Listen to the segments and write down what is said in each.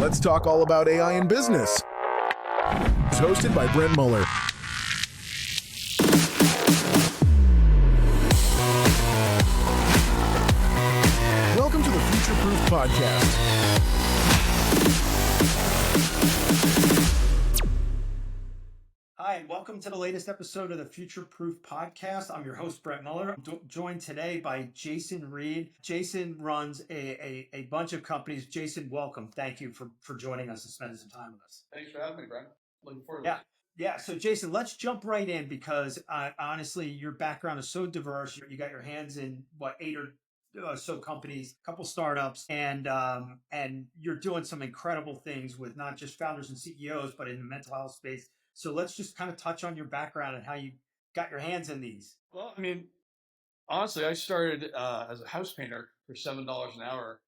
Let's talk all about AI in business. It's hosted by Brent Muller. Welcome to the Future Proof Podcast. Hi, and welcome to the latest episode of the Future Proof Podcast. I'm your host, Brent Muller. I'm joined today by Jason Reid. Jason runs a bunch of companies. Jason, welcome. Thank you for joining us and spending some time with us. Thanks for having me, Brent. Looking forward to it. Yeah. So, Jason, let's jump right in because honestly, your background is so diverse. You got your hands in eight or so companies, a couple startups, and you're doing some incredible things with not just founders and CEOs, but in the mental health space. So let's just kind of touch on your background and how you got your hands in these. Well, I mean, honestly, I started as a house painter for $7 an hour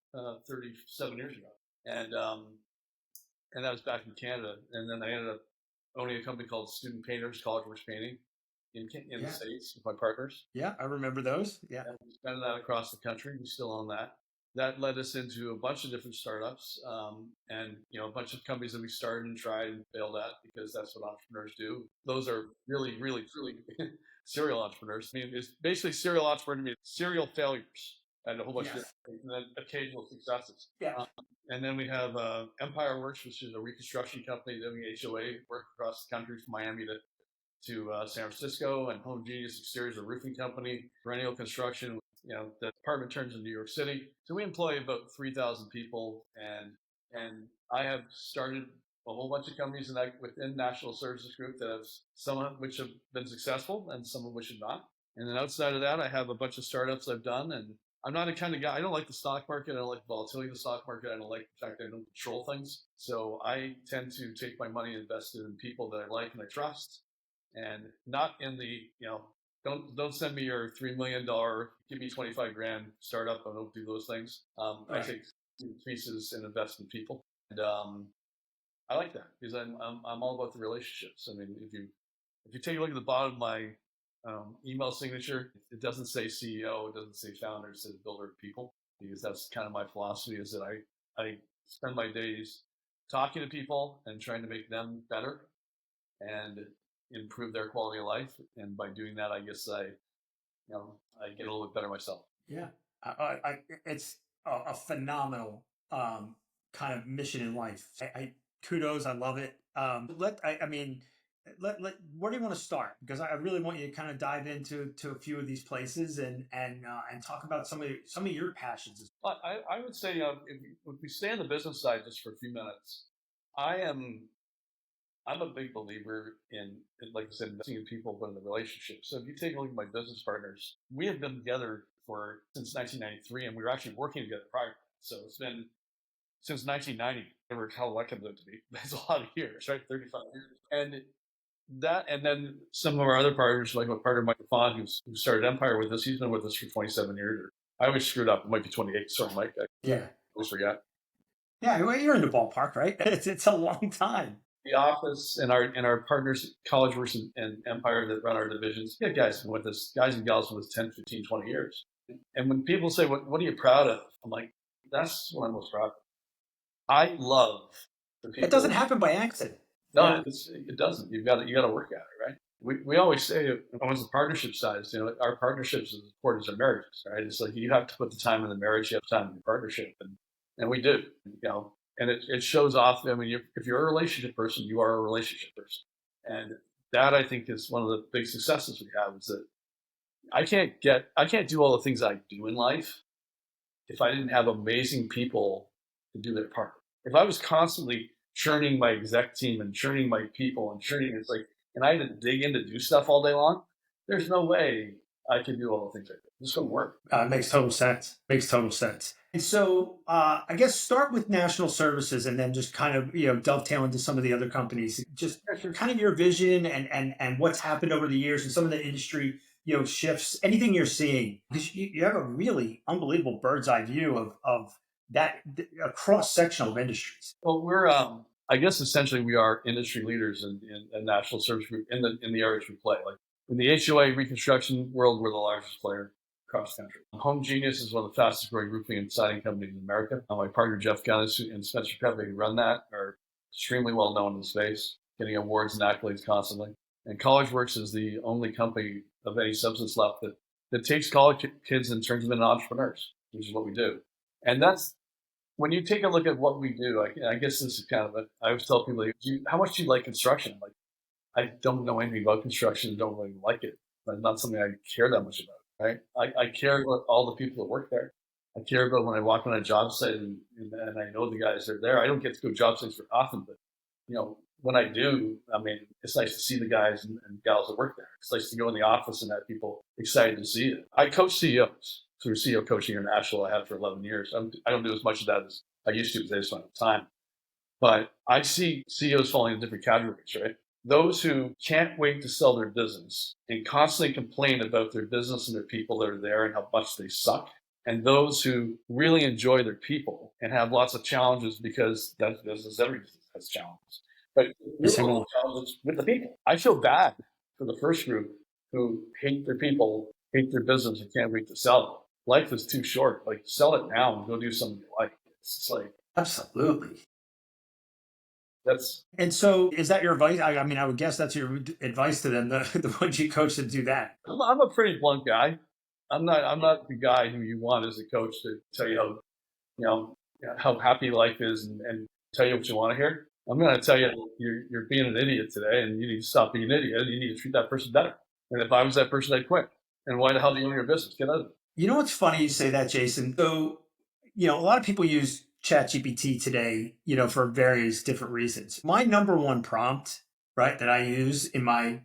37 years ago, and that was back in Canada. And then I ended up owning a company called Student Painters, College Works Painting, in the States with my partners. Yeah, I remember those. Yeah, and we expanded that across the country. We still own that. That led us into a bunch of different startups, and a bunch of companies that we started and tried and failed at, because that's what entrepreneurs do. Those are really, really, truly serial entrepreneurs. I mean, it's basically serial entrepreneur means serial failures and a whole bunch of different things, and then occasional successes. Yeah. And then we have Empire Works, which is a reconstruction company doing HOA work across the country from Miami to San Francisco, and Home Genius Exteriors, a roofing company, perennial construction. The department turns in New York City. So we employ about 3,000 people, and I have started a whole bunch of companies within National Services Group that have, some of which have been successful and some of which have not. And then outside of that, I have a bunch of startups I've done, and I'm not a kind of guy, I don't like the stock market. I don't like the volatility of the stock market. I don't like the fact that I don't control things. So I tend to take my money and invest it in people that I like and I trust, and not in the, don't send me your $3 million, give me 25 grand startup. I don't do those things. Right. I take pieces and invest in people. And I like that because I'm all about the relationships. I mean, if you take a look at the bottom of my email signature, it doesn't say CEO, it doesn't say founder, it says builder of people, because that's kind of my philosophy, is that I spend my days talking to people and trying to make them better and improve their quality of life. And by doing that, I guess I get a little bit better myself. Yeah. It's a phenomenal kind of mission in life. Kudos. I love it. Where do you want to start? Because I really want you to kind of dive into a few of these places and talk about some of your passions. I would say if we stay on the business side just for a few minutes, I'm a big believer in, like I said, investing in people, but in the relationship. So if you take a look at my business partners, we have been together since 1993, and we were actually working together prior. So it's been since 1990, whatever how I can live to be. That's a lot of years, right? 35 years. And then some of our other partners, like my partner Mike Fon, who started Empire with us, he's been with us for 27 years. I always screwed up. It might be 28. Sorry, Mike. I always forgot. Yeah, well, you're in the ballpark, right? It's a long time. The office and our partners, College Works and Empire, that run our divisions, we have guys with us, guys and gals with us 10, 15, 20 years. And when people say, what are you proud of? I'm like, that's what I'm most proud of. I love the people. It doesn't happen by accident. No, it doesn't. You got to work at it, right? We always say, on the partnership side, our partnerships as important as our marriages, right? It's like you have to put the time in the marriage, you have time in the partnership, and we do, And it shows off. I mean, if you're a relationship person, you are a relationship person. And that, I think, is one of the big successes we have, is that I can't do all the things I do in life if I didn't have amazing people to do their part. If I was constantly churning my exec team and churning my people and and I had to dig in to do stuff all day long, there's no way I could do all the things I do. This wouldn't work. Makes total sense. And so I guess start with National Services and then just kind of, dovetail into some of the other companies. Just kind of your vision and what's happened over the years and some of the industry, shifts, anything you're seeing. Because you have a really unbelievable bird's eye view of that, a cross-section of industries. Well, we're, I guess essentially we are industry leaders in National Service Group in the areas we play. Like in the HOA reconstruction world, we're the largest player. across the country. Home Genius is one of the fastest growing roofing and siding companies in America. My partner, Jeff Gunnis, and Spencer Pepe, who run that, are extremely well known in the space, getting awards and accolades constantly. And CollegeWorks is the only company of any substance left that takes college kids and turns them into entrepreneurs, which is what we do. And that's, when you take a look at what we do, I guess this is kind of I always tell people, how much do you like construction? Like, I don't know anything about construction, don't really like it. But it's not something I care that much about, right? I care about all the people that work there. I care about when I walk on a job site and I know the guys that are there. I don't get to go job sites very often, but when I do, I mean, it's nice to see the guys and gals that work there. It's nice to go in the office and have people excited to see it. I coach CEOs through CEO Coaching International. I had for 11 years. I don't do as much of that as I used to because I just don't have time. But I see CEOs falling in different categories, right? Those who can't wait to sell their business and constantly complain about their business and their people that are there and how much they suck. And those who really enjoy their people and have lots of challenges because that's business, every business has challenges. But challenges with the people. I feel bad for the first group who hate their people, hate their business, and can't wait to sell it. Life is too short. Like, sell it now and go do something you like. It's just like, absolutely. And so is that your advice? I mean, I would guess that's your advice to them, the ones you coach to do that. I'm a pretty blunt guy. I'm not the guy who you want as a coach to tell you how happy life is and tell you what you want to hear. I'm going to tell you you're being an idiot today, and you need to stop being an idiot. You need to treat that person better. And if I was that person, I'd quit. And why the hell do you own your business? Get out of it. You know what's funny you say that, Jason? So, a lot of people use ChatGPT today, for various different reasons. My number one prompt, right, that I use in my,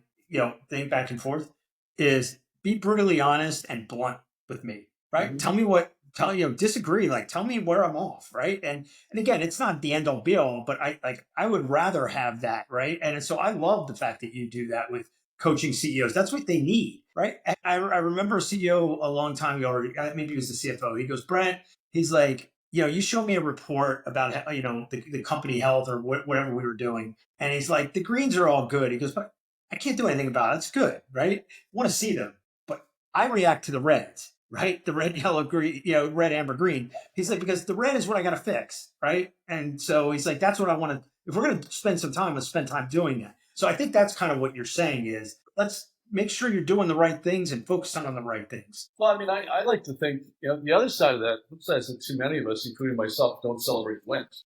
thing back and forth is be brutally honest and blunt with me, right? Mm-hmm. Tell me disagree, like tell me where I'm off, right? And again, it's not the end all be all, but I would rather have that, right? And so I love the fact that you do that with coaching CEOs. That's what they need, right? I remember a CEO a long time ago, or maybe he was the CFO. He goes, Brent, he's like, you showed me a report about, the company health or whatever we were doing. And he's like, the greens are all good. He goes, but I can't do anything about it. It's good, right? I want to see them. But I react to the reds, right? The red, yellow, green, red, amber, green. He's like, because the red is what I got to fix, right? And so he's like, that's what I want to, if we're going to spend some time, let's spend time doing that. So I think that's kind of what you're saying is, let's make sure you're doing the right things and focusing on the right things. Well, I mean, I like to think, the other side of that, flip side is that too many of us, including myself, don't celebrate wins.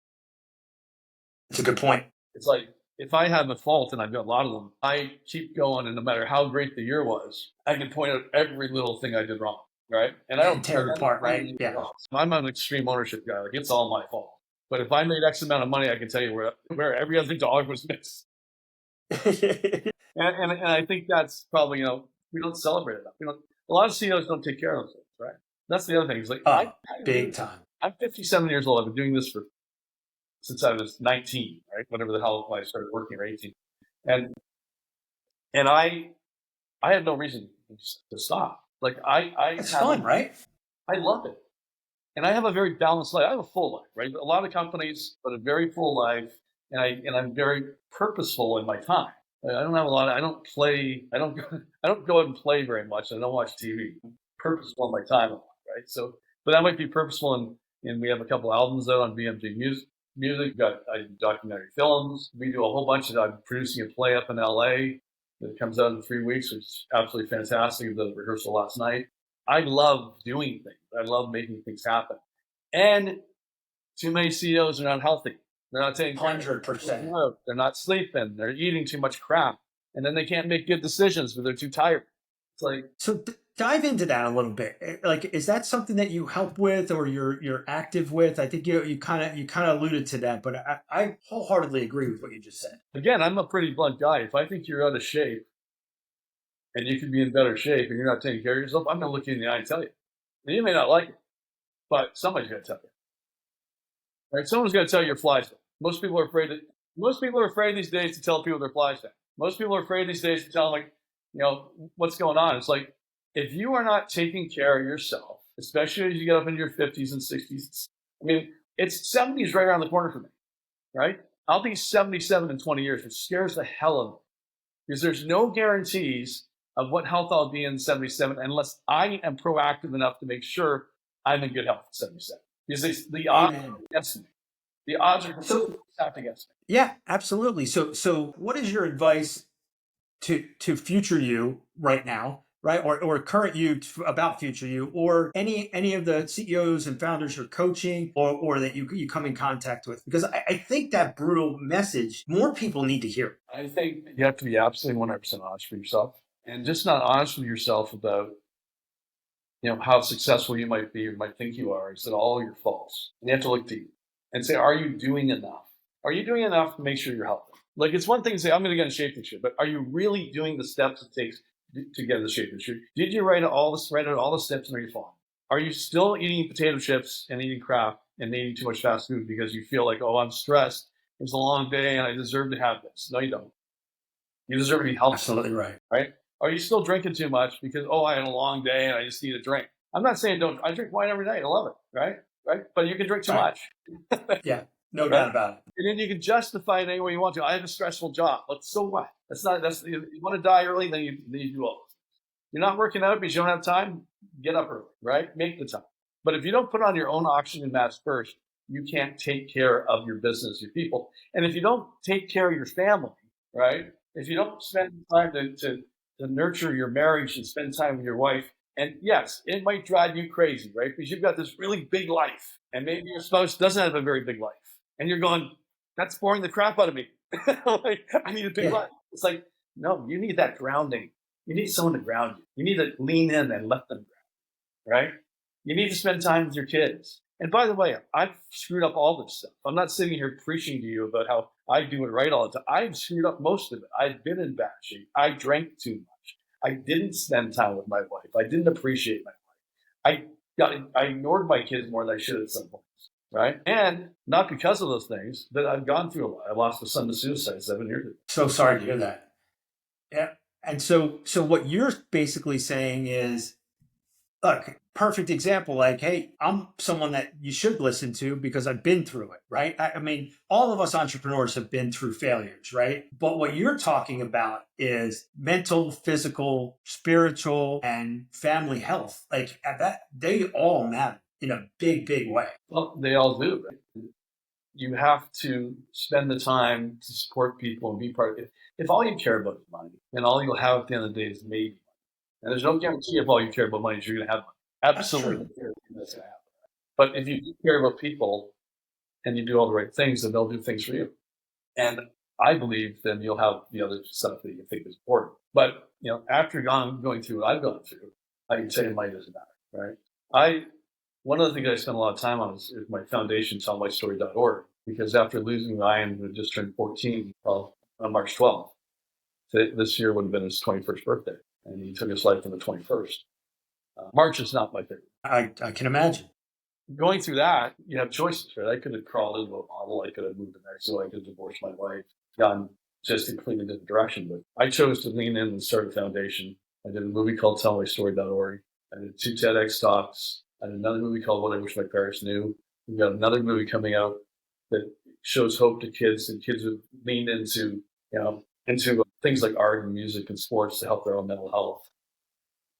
That's a good point. It's like, if I have a fault, and I've got a lot of them, I keep going, and no matter how great the year was, I can point out every little thing I did wrong, right? And I don't tear it apart, right? Yeah. I'm an extreme ownership guy. Like, it's all my fault. But if I made X amount of money, I can tell you where every other dollar was missed. and I think that's probably, we don't celebrate enough. A lot of CEOs don't take care of themselves, right? That's the other thing. It's like, big time. I'm 57 years old. I've been doing this since I was 19, right? Whatever the hell I started working, or 18. And I had no reason to stop. Like, it's fun, right? I love it. And I have a very balanced life. I have a full life, right? A lot of companies, but a very full life. And I'm very purposeful in my time. I don't have a lot. I don't play. I don't go out and play very much. I don't watch TV. I'm purposeful in my time a lot, right? So, but that might be purposeful. And we have a couple albums out on BMG Music. I do documentary films. We do a whole bunch of. I'm producing a play up in LA that comes out in 3 weeks, which is absolutely fantastic. We did a rehearsal last night. I love doing things. I love making things happen. And too many CEOs are not healthy. They're not taking 100%. They're not sleeping. They're eating too much crap, and then they can't make good decisions because they're too tired. It's like, so dive into that a little bit. Like, is that something that you help with, or you're active with? I think you kind of alluded to that, but I wholeheartedly agree with what you just said. Again, I'm a pretty blunt guy. If I think you're out of shape, and you could be in better shape, and you're not taking care of yourself, I'm going to look you in the eye and tell you. And you may not like it, but somebody's going to tell you. Right? Someone's going to tell you your fly's down. Most people are afraid these days to tell people their fly's down. Most people are afraid these days to tell them, what's going on. It's like, if you are not taking care of yourself, especially as you get up into your 50s and 60s, I mean, it's 70s right around the corner for me, right? I'll be 77 in 20 years, which scares the hell out of me, because there's no guarantees of what health I'll be in 77 unless I am proactive enough to make sure I'm in good health at 77. Because the odds are against me. The odds are completely stacked against me. Yeah, absolutely. So what is your advice to future you right now, right? Or current you about future you, or any of the CEOs and founders you're coaching or that you come in contact with? Because I think that brutal message, more people need to hear. I think you have to be absolutely 100% honest with yourself, and just not honest with yourself about how successful you might be or might think you are. Is that all your faults? And you have to look deep and say, are you doing enough? Are you doing enough to make sure you're healthy? Like, it's one thing to say, I'm going to get in shape this year, but are you really doing the steps it takes to get in shape this year? Did you write out all the steps and are you following? Are you still eating potato chips and eating crap and eating too much fast food because you feel like, oh, I'm stressed, it's a long day and I deserve to have this? No, you don't. You deserve to be healthy. Absolutely right. Right? Are you still drinking too much because, oh, I had a long day and I just need a drink? I'm not saying don't. I drink wine every night. I love it. Right? But you can drink too much. Yeah, no doubt about it. And then you can justify it any way you want to. I have a stressful job. But so what? You want to die early, then you do all this. You're not working out because you don't have time. Get up early, right? Make the time. But if you don't put on your own oxygen mask first, you can't take care of your business, your people. And if you don't take care of your family, right? If you don't spend time to nurture your marriage and spend time with your wife, and yes, it might drive you crazy, right? Because you've got this really big life, and maybe your spouse doesn't have a very big life, and you're going, that's boring the crap out of me. Like, I need a big life. It's like, no, you need that grounding. You need someone to ground you. You need to lean in and let them ground, right? You need to spend time with your kids. And by the way, I've screwed up all this stuff. I'm not sitting here preaching to you about how I do it right all the time. I've screwed up most of it. I've been in bad shape. I drank too much. I didn't spend time with my wife. I didn't appreciate my wife. I ignored my kids more than I should at some points, right? And not because of those things, but I've gone through a lot. I lost a son to suicide 7 years ago. So sorry to hear that. Yeah. And so what you're basically saying is, look, perfect example, like, hey, I'm someone that you should listen to because I've been through it, right? I mean, all of us entrepreneurs have been through failures, right? But what you're talking about is mental, physical, spiritual, and family health. Like that, they all matter in a big, big way. Well, they all do, right? You have to spend the time to support people and be part of it. If all you care about is money, then all you'll have at the end of the day is maybe. And there's no guarantee if all you care about money is you're going to have money. Absolutely. That's going to happen. But if you do care about people and you do all the right things, then they'll do things for you. And I believe then you'll have the other stuff that you think is important. But, after going through what I've gone through, I can say money doesn't matter, right? One of the things I spend a lot of time on is my foundation, tellmystory.org, because after losing Ryan, who just turned 14, on March 12th, this year would have been his 21st birthday. And he took his life on the 21st. March is not my favorite. I can imagine. Going through that, you have choices, right? I could have crawled into a model. I could have moved to Mexico. I could have divorced my wife, gone just a completely different direction. But I chose to lean in and start a foundation. I did a movie called tellmystory.org. I did 2 TEDx talks. I did another movie called What I Wish My Parents Knew. We've got another movie coming out that shows hope to kids, and kids who leaned into things like art and music and sports to help their own mental health.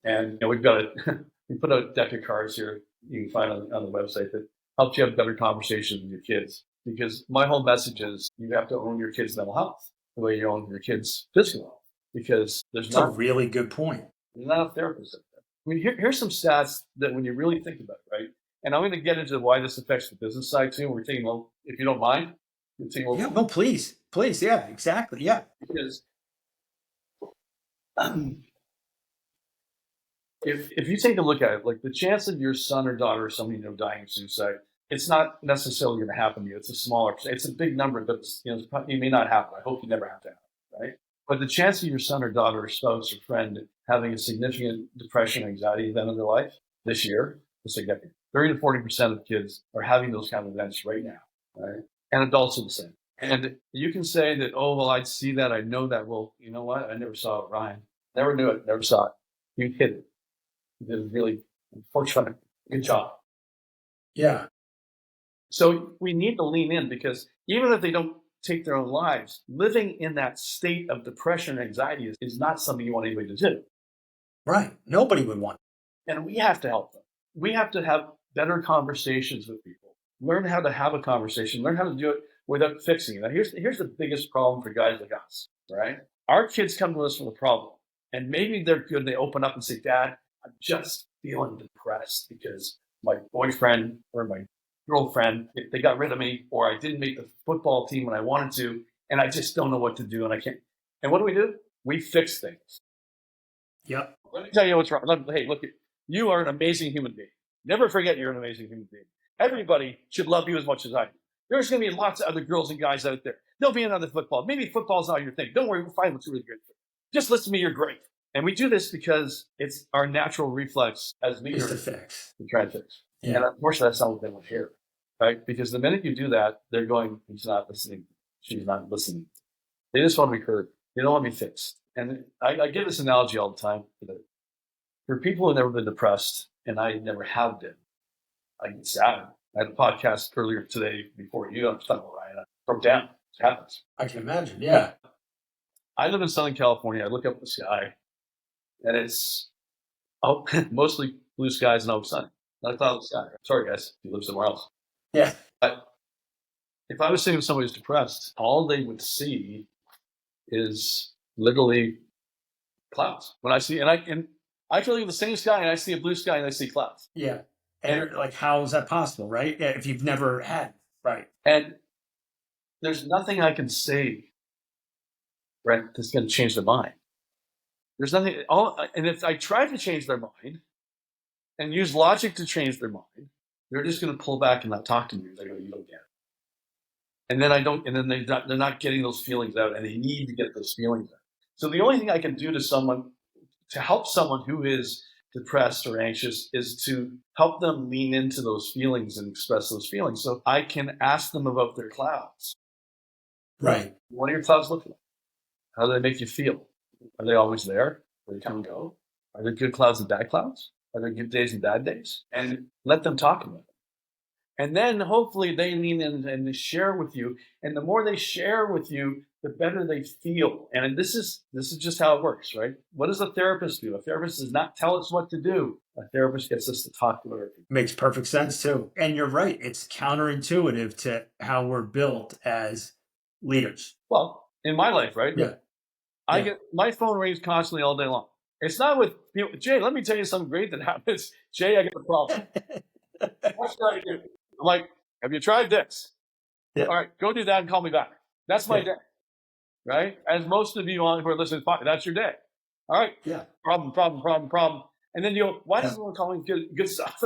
And we put out a deck of cards here you can find on the website that helps you have better conversations with your kids. Because my whole message is you have to own your kids' mental health the way you own your kids' physical health. Because That's a really good point. There's not enough therapists out there. I mean, here's some stats that when you really think about it, right? And I'm going to get into why this affects the business side too. We're taking, if you don't mind, no, please, yeah, exactly, yeah. Because if you take a look at it, like the chance of your son or daughter or somebody dying of suicide, it's not necessarily going to happen to you. It's a smaller, it's a big number, but it may not happen. I hope you never have to happen, right? But the chance of your son or daughter or spouse or friend having a significant depression, anxiety event in their life this year is significant. 30 to 40% of kids are having those kind of events right now, right? And adults are the same. And you can say that, oh, well, I'd see that. I know that. Well, you know what? I never saw it, Ryan. Never knew it. Never saw it. You hid it. You did a really unfortunate good job. Yeah. So we need to lean in, because even if they don't take their own lives, living in that state of depression and anxiety is not something you want anybody to do. Right. Nobody would want. And we have to help them. We have to have better conversations with people. Learn how to have a conversation. Learn how to do it without fixing it. Now, here's the biggest problem for guys like us, right? Our kids come to us with a problem, and maybe they're good. They open up and say, "Dad, I'm just feeling depressed because my boyfriend or my girlfriend, they got rid of me, or I didn't make the football team when I wanted to, and I just don't know what to do, and I can't." And what do? We fix things. Yep. Let me tell you what's wrong. Hey, look, you are an amazing human being. Never forget you're an amazing human being. Everybody should love you as much as I do. There's going to be lots of other girls and guys out there. There'll be another football. Maybe football's not your thing. Don't worry, we'll find what's really good for you. Just listen to me, you're great. And we do this because it's our natural reflex as leaders to fix. to try and fix. Yeah. And unfortunately, that's not what they want to hear, right? Because the minute you do that, they're going, he's not listening. She's not listening. They just want to be heard. They don't want to be fixed. And I give this analogy all the time. For people who've never been depressed, and I never have been, I get sad. I had a podcast earlier today before you. I'm just talking about Ryan. I broke down. It happens. I can imagine. Yeah. I live in Southern California. I look up at the sky, and it's mostly blue skies and no sun. Not a cloudless sky. Sorry, guys, if you live somewhere else. Yeah. But if I was saying somebody who's depressed, all they would see is literally clouds. When I see, and I can look at the same sky and I see a blue sky and I see clouds. Yeah. And like, how is that possible, right? Yeah, if you've never had, right? And there's nothing I can say, right, that's going to change their mind. There's nothing. And if I try to change their mind and use logic to change their mind, they're just going to pull back and not talk to me. They're going to, you don't get it. And then they're not getting those feelings out, and they need to get those feelings out. So the only thing I can do to help someone who is depressed or anxious is to help them lean into those feelings and express those feelings. So I can ask them about their clouds. Right. What do your clouds look like? How do they make you feel? Are they always there? Do they come and go? Are there good clouds and bad clouds? Are there good days and bad days? And let them talk about it. And then hopefully they lean in and they share with you. And the more they share with you, the better they feel. And this is just how it works, right? What does a therapist do? A therapist does not tell us what to do. A therapist gets us to talk about it. Makes perfect sense too. And you're right. It's counterintuitive to how we're built as leaders. Well, in my life, right? Yeah. I get my phone rings constantly all day long. It's not with people. Jay, let me tell you something great that happens. Jay, I got a problem. What should I do? I'm like, have you tried this? Yeah. All right, go do that and call me back. That's my day, right? As most of you on who are listening, that's your day. All right. Yeah. Problem. And then you go, why does everyone call me good stuff?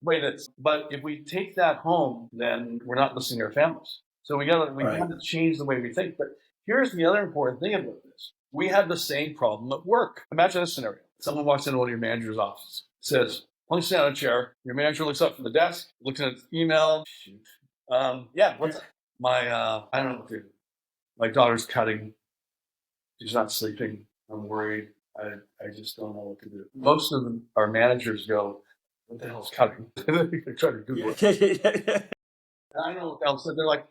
Wait, but if we take that home, then we're not listening to our families. So we have to change the way we think. But here's the other important thing about this. We have the same problem at work. Imagine this scenario. Someone walks into one of your manager's office, says, "Why don't you sit on a chair?" Your manager looks up from the desk, looks at his email. What's I don't know what to do. My daughter's cutting. She's not sleeping. I'm worried. I just don't know what to do. Most of them, our managers go, "What the hell's cutting?" They try to Google it. I don't know what else. They're like,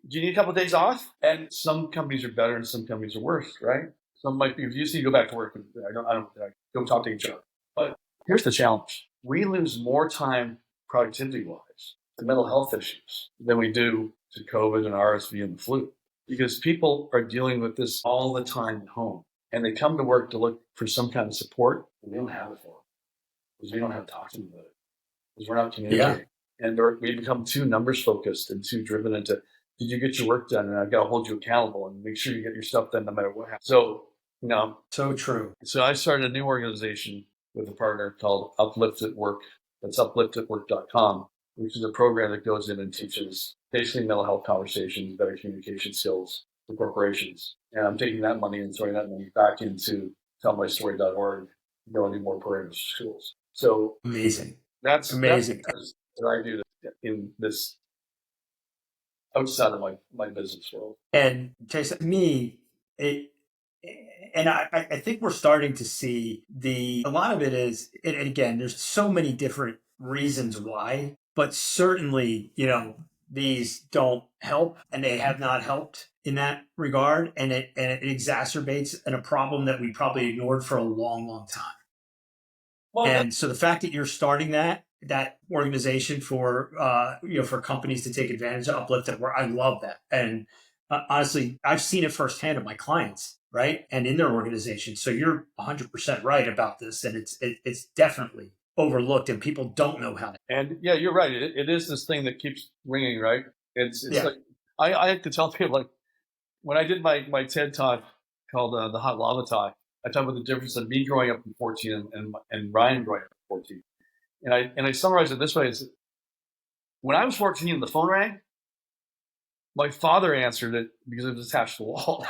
do you need a couple of days off? And some companies are better and some companies are worse, right? Some might be, if you see, go back to work. I don't go talk to HR. But here's the challenge. We lose more time productivity-wise to mental health issues than we do to COVID and RSV and the flu. Because people are dealing with this all the time at home. And they come to work to look for some kind of support, and we don't have it for them. Because we don't have to talk to them about it. Because we're not communicating. Yeah. And we become too numbers focused and too driven into, did you get your work done? And I've got to hold you accountable and make sure you get your stuff done no matter what happens. So, So true. So I started a new organization with a partner called Uplift at Work. That's upliftedwork.com, which is a program that goes in and teaches basically mental health conversations, better communication skills for corporations. And I'm taking that money and throwing that money back into tellmystory.org, going to more programs for schools. So amazing. That's amazing. That's what I do in this outside of my business world. And Jason, I think we're starting to see a lot of it is, and again, there's so many different reasons why, but certainly, these don't help, and they have not helped in that regard. And it exacerbates a problem that we probably ignored for a long, long time. Well, And so the fact that you're starting that organization for for companies to take advantage of, uplift it, where I love that. And honestly, I've seen it firsthand of my clients, right, and in their organization. So you're 100% right about this, and it's definitely overlooked, and people don't know how to. and yeah, you're right. It is this thing that keeps ringing, right? It's Yeah. like I have to tell people, like, when I did my TED talk called the Hot Lava Talk, I talked about the difference of me growing up in 14 and Ryan growing up in 14. And I summarized it this way: is when I was 14, the phone rang. My father answered it because it was attached to the wall,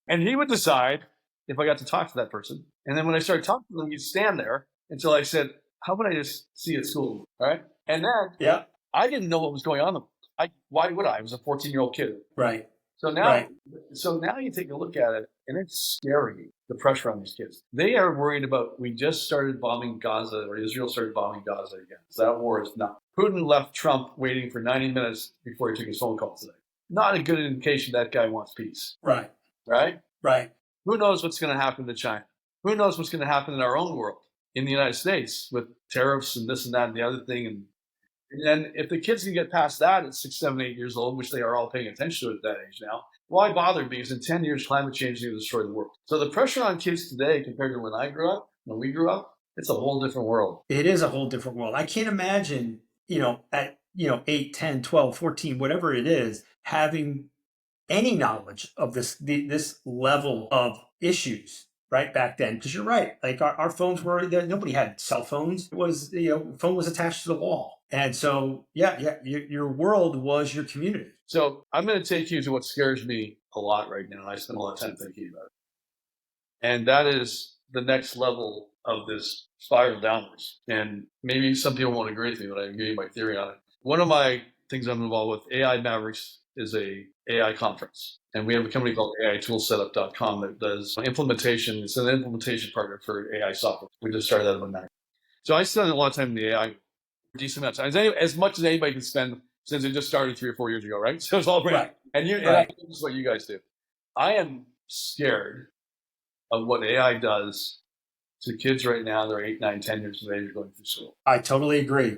and he would decide if I got to talk to that person. And then when I started talking to them, he'd stand there until I said, "How about I just see you at school?" All right, and then Yeah. I didn't know what was going on. Why would I? I was a 14-year-old kid. Right. So now you take a look at it, and it's scary, the pressure on these kids. They are worried about, we just started bombing Gaza, or Israel started bombing Gaza again. So that war is not. Putin left Trump waiting for 90 minutes before he took his phone call today. Not a good indication that guy wants peace. Right. Right? Right. Who knows what's going to happen to China? Who knows what's going to happen in our own world, in the United States, with tariffs and this and that and the other thing. And then if the kids can get past that at 6, 7, 8 years old, which they are all paying attention to at that age now, why bother? Because in 10 years, climate change is going to destroy the world. So the pressure on kids today compared to when we grew up, it's a whole different world. It is a whole different world. I can't imagine, at 8, 10, 12, 14, whatever it is, having any knowledge of this level of issues right back then. Because you're right, like our phones were there. Nobody had cell phones. It was, phone was attached to the wall. And so, your world was your community. So I'm going to take you to what scares me a lot right now. I spend a lot of time thinking about it. And that is the next level of this spiral downwards. And maybe some people won't agree with me, but I can give you my theory on it. One of my things I'm involved with, AI Mavericks, is a AI conference. And we have a company called AIToolsetup.com that does implementation. It's an implementation partner for AI software. We just started that about 9. So I spend a lot of time in the AI, decent amount of time, as much as anybody can spend since it just started 3 or 4 years ago, right? So it's all brand. Right. And this is what you guys do. I am scared of what AI does to kids right now. They're 8, 9, 10 years of age going through school. I totally agree.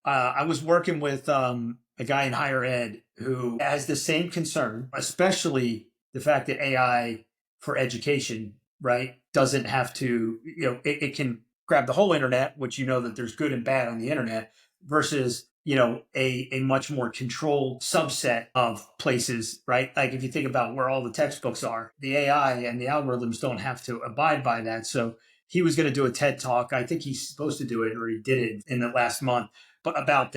I was working with a guy in higher ed who has the same concern, especially the fact that AI for education, right, doesn't have to, it can grab the whole internet, which that there's good and bad on the internet, versus a much more controlled subset of places, right? Like if you think about where all the textbooks are, the AI and the algorithms don't have to abide by that. So he was going to do a TED talk. I think he's supposed to do it, or he did it in the last month, but about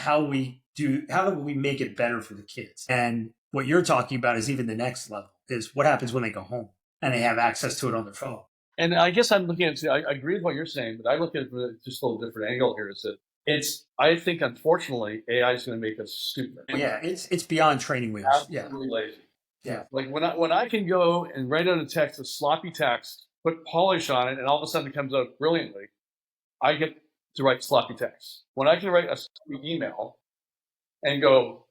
how do we make it better for the kids? And what you're talking about is even the next level, is what happens when they go home and they have access to it on their phone. And I guess I'm looking at it, I agree with what you're saying, but I look at it from just a little different angle here. Is that I think, unfortunately, AI is going to make us stupid. Yeah, it's beyond training wheels. Absolutely lazy. Yeah. Like when I can go and write out a sloppy text, put polish on it, and all of a sudden it comes out brilliantly, I get to write sloppy text. When I can write a sloppy email and go,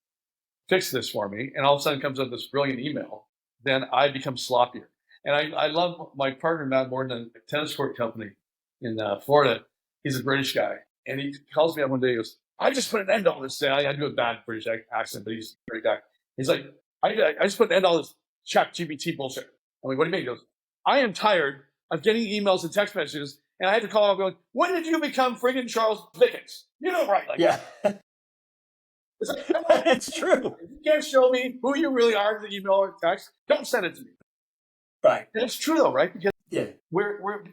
fix this for me, and all of a sudden it comes out this brilliant email, then I become sloppier. And I love my partner, Matt Morton, a tennis court company in Florida. He's a British guy. And he calls me up one day. He goes, I just put an end to all this. I do a bad British accent, but he's a great guy. He's like, I just put an end to all this chat GPT bullshit. I'm like, what do you mean? He goes, I am tired of getting emails and text messages. And I had to call him up going, when did you become friggin' Charles Dickens? You don't write like that. It's like, it's true. If you can't show me who you really are in the email or text, don't send it to me. Right. And it's true though, right? Because we're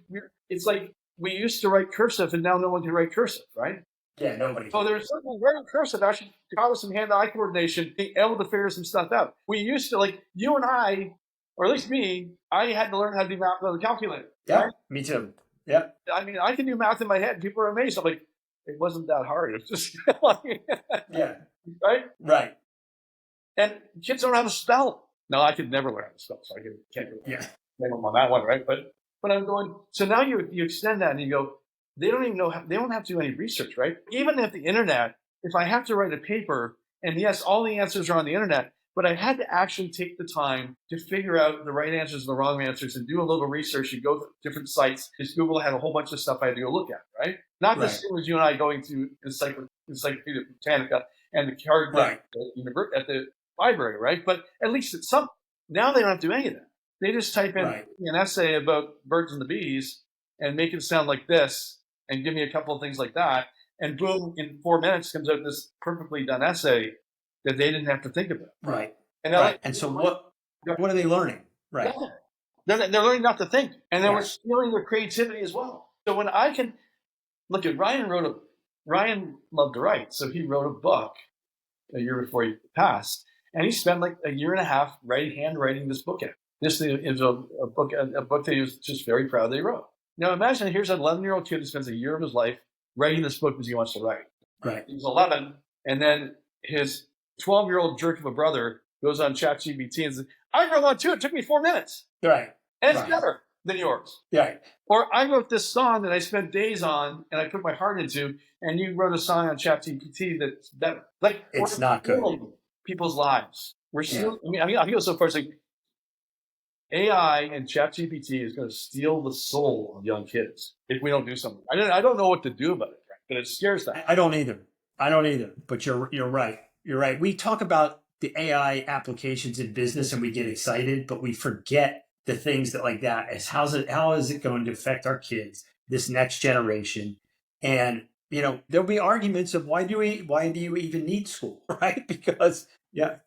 it's like, we used to write cursive, and now no one can write cursive, right? Yeah, nobody. So there's something writing cursive actually taught us some hand-eye coordination, being able to figure some stuff out. We used to, like you and I, or at least me, I had to learn how to do math with a calculator. Yeah, right? Me too. Yeah. I mean, I can do math in my head. People are amazed. I'm like, it wasn't that hard. It's just like, yeah. Right? Right. And kids don't know how to spell. No, I could never learn how to spell, so I can't do it. Yeah. On that one, right? But I'm going, so now you extend that and you go, they don't even know, they don't have to do any research, right? Even at the internet, if I have to write a paper, and yes, all the answers are on the internet, but I had to actually take the time to figure out the right answers and the wrong answers and do a little research and go to different sites, because Google had a whole bunch of stuff I had to go look at, right? Not the same as you and I going to Encyclopedia Britannica and the card at the library, right? But at least it's some. Now they don't have to do any of that. They just type in an essay about birds and the bees and make it sound like this and give me a couple of things like that. And boom, in 4 minutes comes out this perfectly done essay that they didn't have to think about. Right. And, and so what are they learning? Right. They're learning not to think. And then we're stealing their creativity as well. So when I can look at Ryan loved to write. So he wrote a book a year before he passed. And he spent like a year and a half handwriting this book out. This is a book that he was just very proud that he wrote. Now imagine here's an 11-year-old kid who spends a year of his life writing this book because he wants to write. Right. He's 11, and then his 12-year-old jerk of a brother goes on ChatGPT and says, I wrote one too. It took me 4 minutes. Right. And it's better than yours. Right. Or I wrote this song that I spent days on and I put my heart into, and you wrote a song on ChatGPT that's better. Like, it's not good. People's lives. We're still, I go so far as saying AI and ChatGPT is going to steal the soul of young kids if we don't do something. I don't know what to do about it, but it scares them. I don't either. But you're right. You're right. We talk about the AI applications in business and we get excited, but we forget the things that like that is how is it going to affect our kids, this next generation? And there'll be arguments of why do you even need school, right? Because no,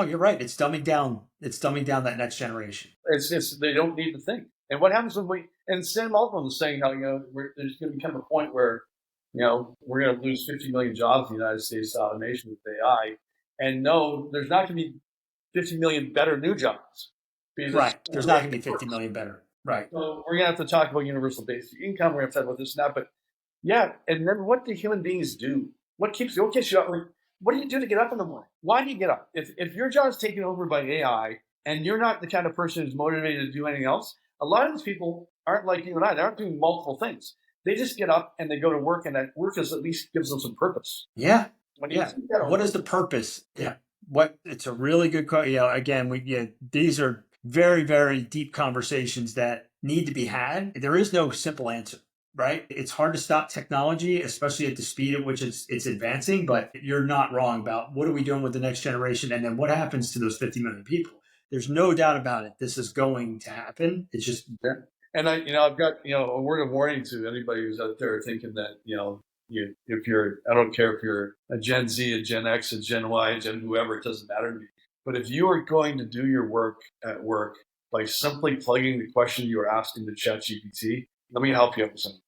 you're right. It's dumbing down that next generation. It's they don't need to think. And what happens when and Sam Altman was saying how there's going to become a point where we're going to lose 50 million jobs in the United States to automation with AI, and no, there's not going to be 50 million better new jobs. Right. There's not going to be 50 million better. Right. So we're going to have to talk about universal basic income. We're going to have to talk about this and that. But yeah, and then what do human beings do? What gets you up? What do you do to get up in the morning? Why do you get up? If your job is taken over by AI and you're not the kind of person who's motivated to do anything else, a lot of these people aren't like you and I. They aren't doing multiple things. They just get up and they go to work, and that work at least gives them some purpose. Yeah. What is the purpose? Yeah. It's a really good question. Again, these are very, very deep conversations that need to be had. There is no simple answer, right? It's hard to stop technology, especially at the speed at which it's advancing, but you're not wrong about what are we doing with the next generation, and then what happens to those 50 million people. There's no doubt about it. This is going to happen. It's just And I've got a word of warning to anybody who's out there thinking that if you're, I don't care if you're a Gen Z, a Gen X, a Gen Y, a Gen whoever, it doesn't matter to me. But if you are going to do your work at work by simply plugging the question you are asking to ChatGPT, let me help you out with something.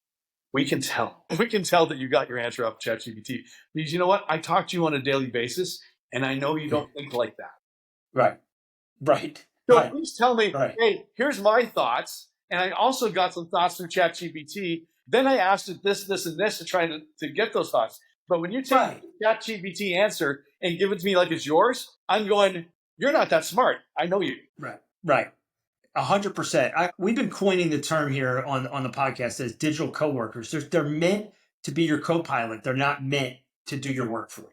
We can tell that you got your answer off ChatGPT, because you know what? I talk to you on a daily basis, and I know you don't think like that. Right. So please tell me, hey, here's my thoughts. And I also got some thoughts from ChatGPT. Then I asked it this, and this to try to get those thoughts. But when you take the ChatGPT answer and give it to me like it's yours, I'm going, you're not that smart. I know you. Right. 100%. We've been coining the term here on the podcast as digital coworkers. They're meant to be your co-pilot. They're not meant to do your work for you.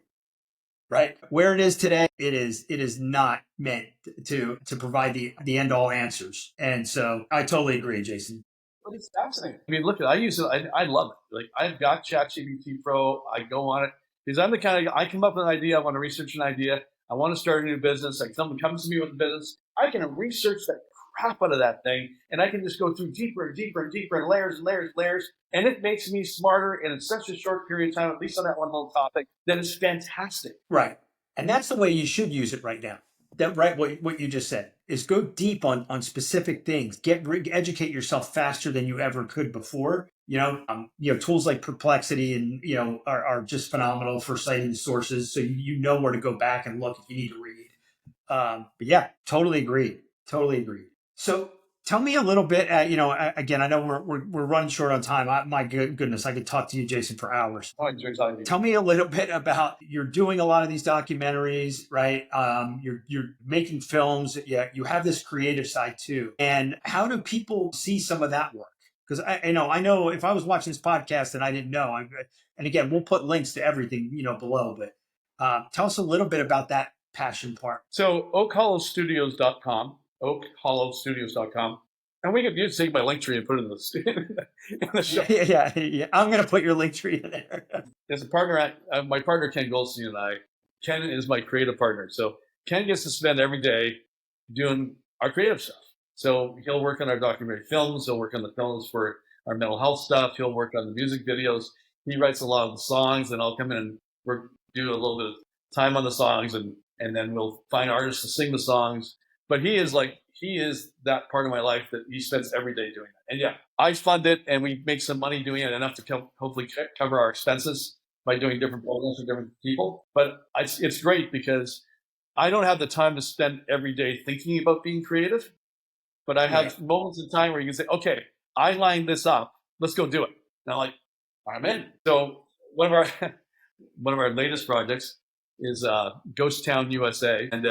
Right. Where it is today, it is not meant to provide the end all answers. And so I totally agree, Jason. But it's fascinating. I mean, look, I use it. I love it. Like, I've got ChatGPT Pro. I go on it because I'm the kind of, I come up with an idea. I want to research an idea. I want to start a new business. Like, someone comes to me with a business. I can research that crap out of that thing, and I can just go through deeper and deeper and deeper and layers and layers and layers. And it makes me smarter in such a short period of time, at least on that one little topic, that is fantastic. Right. And that's the way you should use it right now. What you just said is go deep on specific things. Educate yourself faster than you ever could before. Tools like Perplexity and are just phenomenal for citing sources, so you know where to go back and look if you need to read. But yeah, totally agree. So tell me a little bit. Again, I know we're running short on time. My goodness, I could talk to you, Jason, for hours. Tell me a little bit about, you're doing a lot of these documentaries, right? You're making films. Yeah, you have this creative side too. And how do people see some of that work? Because I know if I was watching this podcast and I didn't know, and again, we'll put links to everything, below, but tell us a little bit about that passion part. So oakhollowstudios.com, oakhollowstudios.com. And we could use take my link tree and put it in the show. Yeah. I'm going to put your link tree in there. There's a partner my partner, Ken Goldstein, and I. Ken is my creative partner. So Ken gets to spend every day doing our creative stuff. So he'll work on our documentary films. He'll work on the films for our mental health stuff. He'll work on the music videos. He writes a lot of the songs, and I'll come in and do a little bit of time on the songs, and then we'll find artists to sing the songs. But he is that part of my life that he spends every day doing that. And yeah, I fund it, and we make some money doing it, enough to hopefully cover our expenses by doing different programs for different people. But it's great because I don't have the time to spend every day thinking about being creative, but I have moments in time where you can say, okay, I lined this up, let's go do it. And I'm in. So one of our latest projects is Ghost Town, USA. And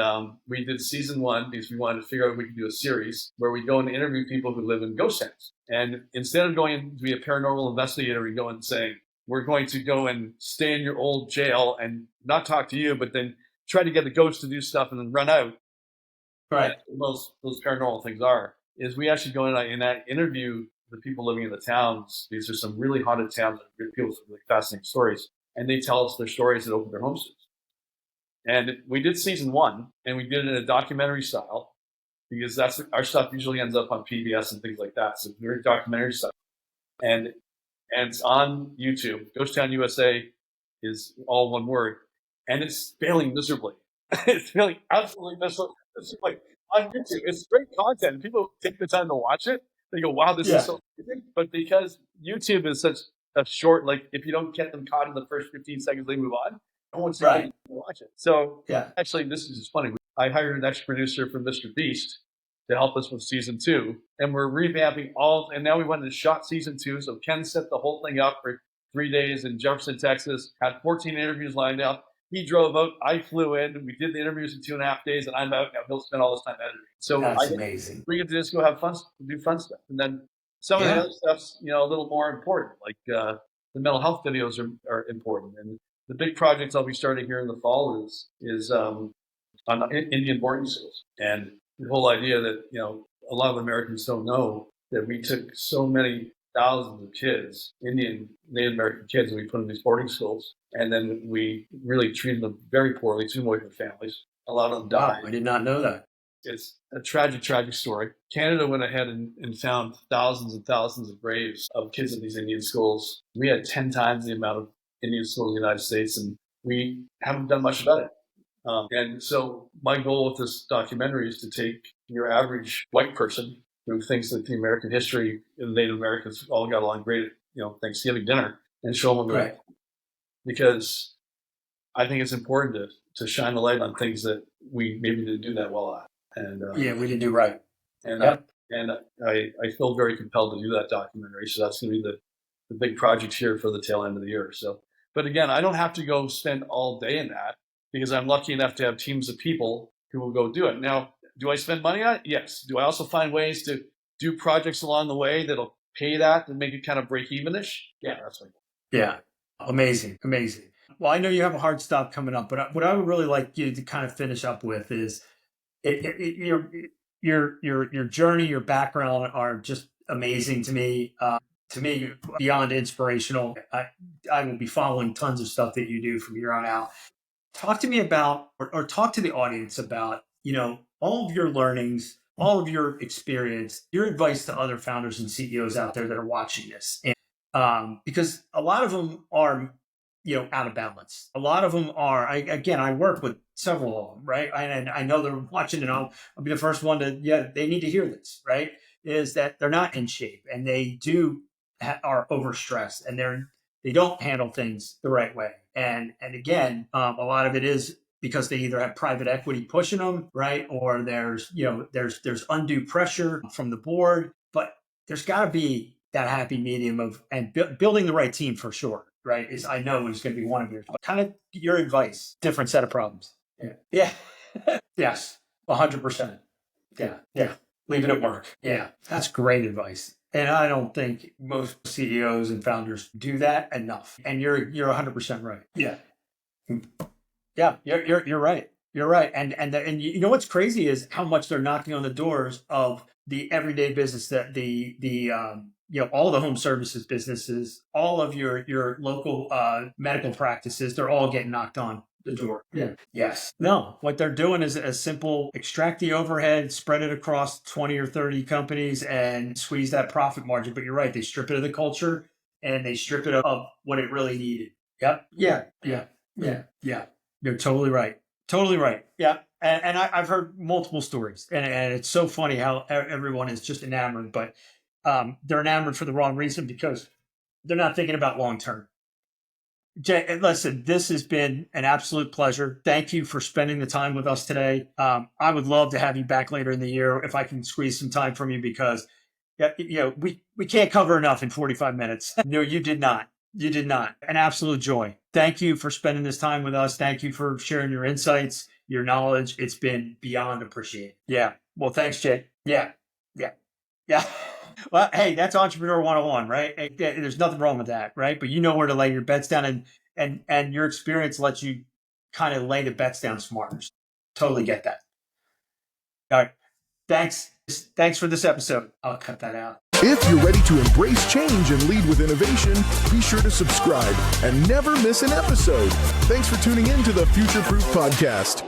we did season 1 because we wanted to figure out if we could do a series where we go and interview people who live in ghost towns. And instead of going to be a paranormal investigator, we go and saying, we're going to go and stay in your old jail and not talk to you, but then try to get the ghost to do stuff and then run out. Right. Those paranormal things is we actually go in and interview the people living in the towns. These are some really haunted towns with people with really fascinating stories. And they tell us their stories that open their homesteads. And we did season 1, and we did it in a documentary style because that's our stuff usually ends up on PBS and things like that. So very documentary stuff. And it's on YouTube. Ghost Town USA is all one word. And it's failing miserably. It's failing absolutely miserably. It's like on YouTube, it's great content. People take the time to watch it. They go, wow, this is so amazing. But because YouTube is such a short, if you don't get them caught in the first 15 seconds, they move on. No one's going to watch it. So actually, this is just funny. I hired an ex-producer from Mr. Beast to help us with season 2. And we're revamping and now we went and shot season 2. So Ken set the whole thing up for 3 days in Jefferson, Texas, had 14 interviews lined up. He drove out, I flew in, and we did the interviews in 2.5 days, and I'm out now. He'll spend all this time editing. So that's amazing. We get to just go have fun, do fun stuff. And then some of the other stuff's, a little more important, like the mental health videos are important. And the big projects I'll be starting here in the fall is on Indian boarding schools. And the whole idea that, a lot of Americans don't know that we took so many thousands of kids, Indian, Native American kids, and we put in these boarding schools. And then we really treated them very poorly, took them away from families. A lot of them died. Wow, I did not know that. It's a tragic, tragic story. Canada went ahead and found thousands and thousands of graves of kids in these Indian schools. We had 10 times the amount of Indian schools in the United States, and we haven't done much about it. And so my goal with this documentary is to take your average white person who thinks that the American history and the Native Americans all got along great at, Thanksgiving dinner and show them right. Because I think it's important to shine a light on things that we maybe didn't do that well at. And we didn't do right. And I feel very compelled to do that documentary. So that's going to be the big project here for the tail end of the year. So, but again, I don't have to go spend all day in that because I'm lucky enough to have teams of people who will go do it. Now, do I spend money on it? Yes. Do I also find ways to do projects along the way that'll pay that and make it kind of break even-ish? Yeah, that's my goal. Yeah. Amazing. Well, I know you have a hard stop coming up, but what I would really like you to kind of finish up with is your journey, your background are just amazing to me. Beyond inspirational. I will be following tons of stuff that you do from here on out. Talk to me about, or talk to the audience about, all of your learnings, all of your experience, your advice to other founders and CEOs out there that are watching this. And because a lot of them are, out of balance. A lot of them are, I work with several of them, right? And I know they're watching, and I'll be the first one to, they need to hear this, right? Is that they're not in shape, and they are overstressed, and they don't handle things the right way. And again, a lot of it is because they either have private equity pushing them, right? Or there's undue pressure from the board, but there's got to be that happy medium of, and building the right team for sure, right? I know is going to be one of your, kind of your advice, different set of problems. Yeah. Yes. 100%. Yeah. Leave it at work. Yeah. That's great advice. And I don't think most CEOs and founders do that enough. And you're 100% right. Yeah. Yeah, you're right. You're right. And you know what's crazy is how much they're knocking on the doors of the everyday business, that the all the home services businesses, all of your local medical practices, they're all getting knocked on the door. Yeah. Yes. No, what they're doing is a simple extract the overhead, spread it across 20 or 30 companies and squeeze that profit margin. But you're right. They strip it of the culture and they strip it of what it really needed. Yep. Yeah. Yeah. Yeah. Yeah. You're totally right. Totally right. Yeah. And I've heard multiple stories and it's so funny how everyone is just enamored, but they're enamored for the wrong reason because they're not thinking about long-term. Jay, listen, this has been an absolute pleasure. Thank you for spending the time with us today. I would love to have you back later in the year if I can squeeze some time from you because we can't cover enough in 45 minutes. No, you did not. You did not. An absolute joy. Thank you for spending this time with us. Thank you for sharing your insights, your knowledge. It's been beyond appreciated. Yeah. Well, thanks, Jay. Yeah. Yeah. Yeah. Well, hey, that's Entrepreneur 101, right? There's nothing wrong with that, right? But you know where to lay your bets down and your experience lets you kind of lay the bets down smarter. Totally get that. All right. Thanks. Thanks for this episode. I'll cut that out. If you're ready to embrace change and lead with innovation, be sure to subscribe and never miss an episode. Thanks for tuning in to the Future Proof Podcast.